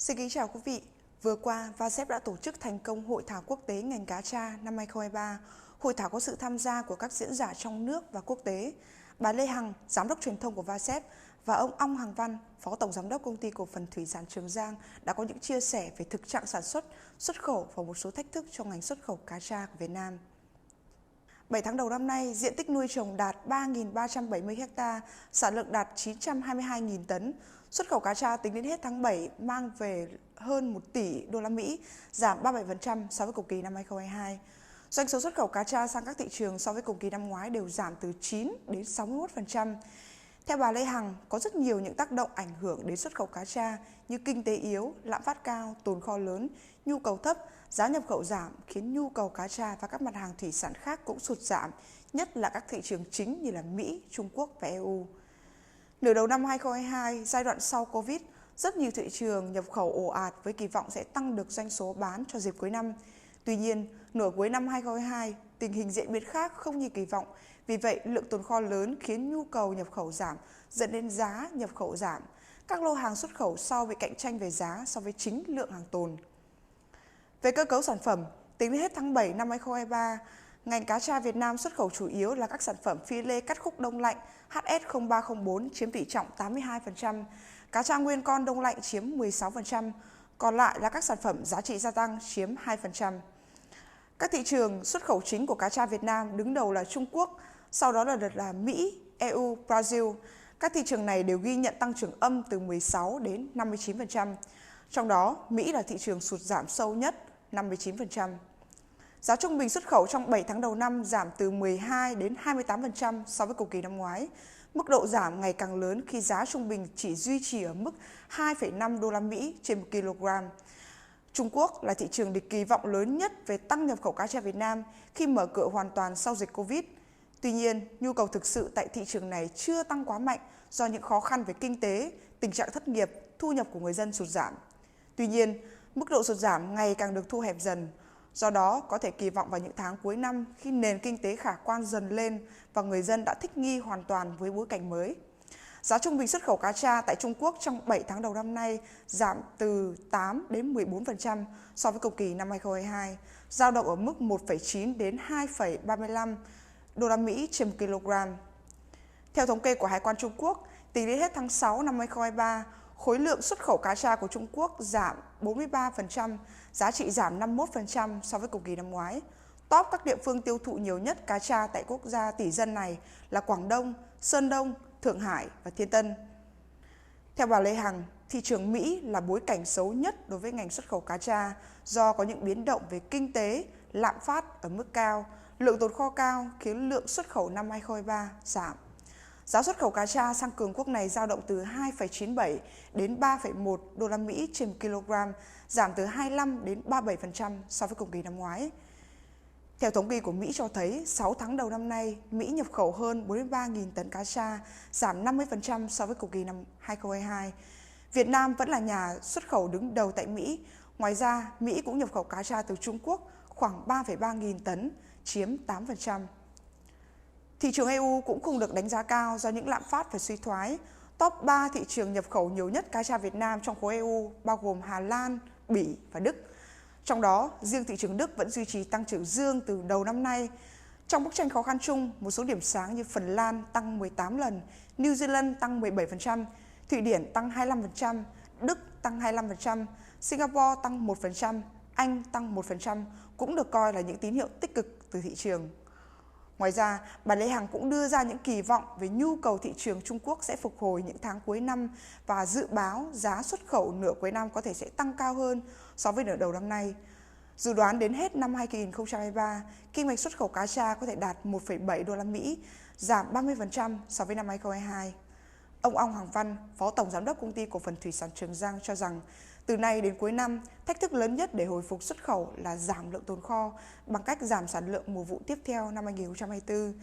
Xin kính chào quý vị. Vừa qua, VASEP đã tổ chức thành công Hội thảo quốc tế ngành cá tra năm 2023. Hội thảo có sự tham gia của các diễn giả trong nước và quốc tế. Bà Lê Hằng, Giám đốc truyền thông của VASEP và ông Ong Hằng Văn, Phó Tổng Giám đốc Công ty Cổ phần Thủy sản Trường Giang đã có những chia sẻ về thực trạng sản xuất, xuất khẩu và một số thách thức trong ngành xuất khẩu cá tra của Việt Nam. 7 tháng đầu năm nay, diện tích nuôi trồng đạt 3.370 ha, sản lượng đạt 922.000 tấn. Xuất khẩu cá tra tính đến hết tháng 7 mang về hơn 1 tỷ đô la Mỹ, giảm 37% so với cùng kỳ năm 2022. Doanh số xuất khẩu cá tra sang các thị trường so với cùng kỳ năm ngoái đều giảm từ 9 đến 61%. Theo bà Lê Hằng, có rất nhiều những tác động ảnh hưởng đến xuất khẩu cá tra như kinh tế yếu, lạm phát cao, tồn kho lớn, nhu cầu thấp, giá nhập khẩu giảm khiến nhu cầu cá tra và các mặt hàng thủy sản khác cũng sụt giảm, nhất là các thị trường chính như là Mỹ, Trung Quốc và EU. Nửa đầu năm 2022, giai đoạn sau Covid, rất nhiều thị trường nhập khẩu ồ ạt với kỳ vọng sẽ tăng được doanh số bán cho dịp cuối năm. Tuy nhiên, nửa cuối năm 2022, tình hình diễn biến khác không như kỳ vọng. Vì vậy, lượng tồn kho lớn khiến nhu cầu nhập khẩu giảm, dẫn đến giá nhập khẩu giảm. Các lô hàng xuất khẩu sau bị cạnh tranh về giá so với chính lượng hàng tồn. Về cơ cấu sản phẩm, tính đến hết tháng 7 năm 2023, ngành cá tra Việt Nam xuất khẩu chủ yếu là các sản phẩm phi lê cắt khúc đông lạnh HS0304 chiếm tỷ trọng 82%, cá tra nguyên con đông lạnh chiếm 16%, còn lại là các sản phẩm giá trị gia tăng chiếm 2%. Các thị trường xuất khẩu chính của cá tra Việt Nam đứng đầu là Trung Quốc, sau đó là Mỹ, EU, Brazil. Các thị trường này đều ghi nhận tăng trưởng âm từ 16 đến 59%. Trong đó, Mỹ là thị trường sụt giảm sâu nhất, 59%. Giá trung bình xuất khẩu trong 7 tháng đầu năm giảm từ 12 đến 28% so với cùng kỳ năm ngoái. Mức độ giảm ngày càng lớn khi giá trung bình chỉ duy trì ở mức 2,5 đô la Mỹ trên 1 kg. Trung Quốc là thị trường được kỳ vọng lớn nhất về tăng nhập khẩu cá tra Việt Nam khi mở cửa hoàn toàn sau dịch Covid. Tuy nhiên, nhu cầu thực sự tại thị trường này chưa tăng quá mạnh do những khó khăn về kinh tế, tình trạng thất nghiệp, thu nhập của người dân sụt giảm. Tuy nhiên, mức độ sụt giảm ngày càng được thu hẹp dần. Do đó, có thể kỳ vọng vào những tháng cuối năm khi nền kinh tế khả quan dần lên và người dân đã thích nghi hoàn toàn với bối cảnh mới. Giá trung bình xuất khẩu cá tra tại Trung Quốc trong 7 tháng đầu năm nay giảm từ 8 đến 14% so với cùng kỳ năm 2022, dao động ở mức 1,9 đến 2,35 đô la Mỹ trên 1 kg. Theo thống kê của Hải quan Trung Quốc, tính đến hết tháng 6 năm 2023, khối lượng xuất khẩu cá tra của Trung Quốc giảm 43%, giá trị giảm 51% so với cùng kỳ năm ngoái. Top các địa phương tiêu thụ nhiều nhất cá tra tại quốc gia tỷ dân này là Quảng Đông, Sơn Đông, Thượng Hải và Thiên Tân. Theo bà Lê Hằng, thị trường Mỹ là bối cảnh xấu nhất đối với ngành xuất khẩu cá tra do có những biến động về kinh tế, lạm phát ở mức cao, lượng tồn kho cao khiến lượng xuất khẩu năm 2023 giảm. Giá xuất khẩu cá tra sang cường quốc này dao động từ 2,97 đến 3,1 đô la Mỹ trên 1 kg, giảm từ 25 đến 37% so với cùng kỳ năm ngoái. Theo thống kê của Mỹ cho thấy, 6 tháng đầu năm nay, Mỹ nhập khẩu hơn 43.000 tấn cá tra, giảm 50% so với cùng kỳ năm 2022. Việt Nam vẫn là nhà xuất khẩu đứng đầu tại Mỹ. Ngoài ra, Mỹ cũng nhập khẩu cá tra từ Trung Quốc khoảng 3,3 nghìn tấn, chiếm 8%. Thị trường EU cũng không được đánh giá cao do những lạm phát và suy thoái. Top 3 thị trường nhập khẩu nhiều nhất cá tra Việt Nam trong khối EU bao gồm Hà Lan, Bỉ và Đức. Trong đó, riêng thị trường Đức vẫn duy trì tăng trưởng dương từ đầu năm nay. Trong bức tranh khó khăn chung, một số điểm sáng như Phần Lan tăng 18 lần, New Zealand tăng 17%, Thụy Điển tăng 25%, Đức tăng 25%, Singapore tăng 1%, Anh tăng 1% cũng được coi là những tín hiệu tích cực từ thị trường. Ngoài ra, bà Lê Hằng cũng đưa ra những kỳ vọng về nhu cầu thị trường Trung Quốc sẽ phục hồi những tháng cuối năm và dự báo giá xuất khẩu nửa cuối năm có thể sẽ tăng cao hơn so với nửa đầu năm nay. Dự đoán đến hết năm 2023, kim ngạch xuất khẩu cá tra có thể đạt 1,7 đô la Mỹ, giảm 30% so với năm 2022. Ông Ong Hằng Văn, Phó Tổng Giám đốc Công ty Cổ phần Thủy sản Trường Giang cho rằng, từ nay đến cuối năm, thách thức lớn nhất để hồi phục xuất khẩu là giảm lượng tồn kho bằng cách giảm sản lượng mùa vụ tiếp theo năm 2024.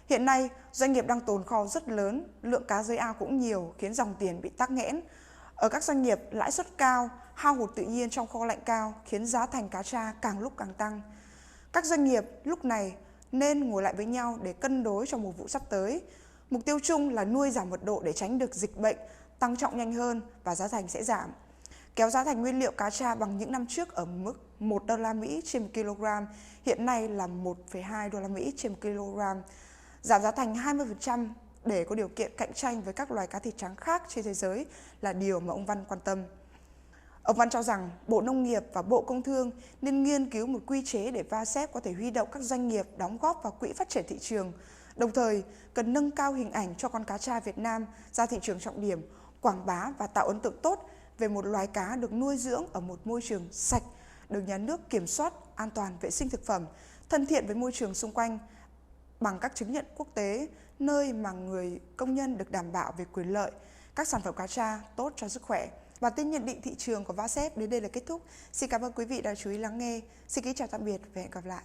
Hiện nay, doanh nghiệp đang tồn kho rất lớn, lượng cá dưới ao cũng nhiều khiến dòng tiền bị tắc nghẽn. Ở các doanh nghiệp, lãi suất cao, hao hụt tự nhiên trong kho lạnh cao khiến giá thành cá tra càng lúc càng tăng. Các doanh nghiệp lúc này nên ngồi lại với nhau để cân đối trong mùa vụ sắp tới. Mục tiêu chung là nuôi giảm mật độ để tránh được dịch bệnh tăng trọng nhanh hơn và giá thành sẽ giảm. kéo giá thành nguyên liệu cá tra bằng những năm trước ở mức 1 đô la Mỹ trên 1 kg, hiện nay là 1,2 đô la Mỹ trên 1 kg, giảm giá thành 20% để có điều kiện cạnh tranh với các loài cá thịt trắng khác trên thế giới là điều mà ông Văn quan tâm. Ông Văn cho rằng Bộ Nông nghiệp và Bộ Công Thương nên nghiên cứu một quy chế để VASEP có thể huy động các doanh nghiệp đóng góp vào quỹ phát triển thị trường. Đồng thời, cần nâng cao hình ảnh cho con cá tra Việt Nam ra thị trường trọng điểm, quảng bá và tạo ấn tượng tốt về một loài cá được nuôi dưỡng ở một môi trường sạch, được nhà nước kiểm soát an toàn vệ sinh thực phẩm, thân thiện với môi trường xung quanh bằng các chứng nhận quốc tế, nơi mà người công nhân được đảm bảo về quyền lợi, các sản phẩm cá tra tốt cho sức khỏe. Bản tin nhận định thị trường của VASEP đến đây là kết thúc. Xin cảm ơn quý vị đã chú ý lắng nghe. Xin kính chào tạm biệt và hẹn gặp lại.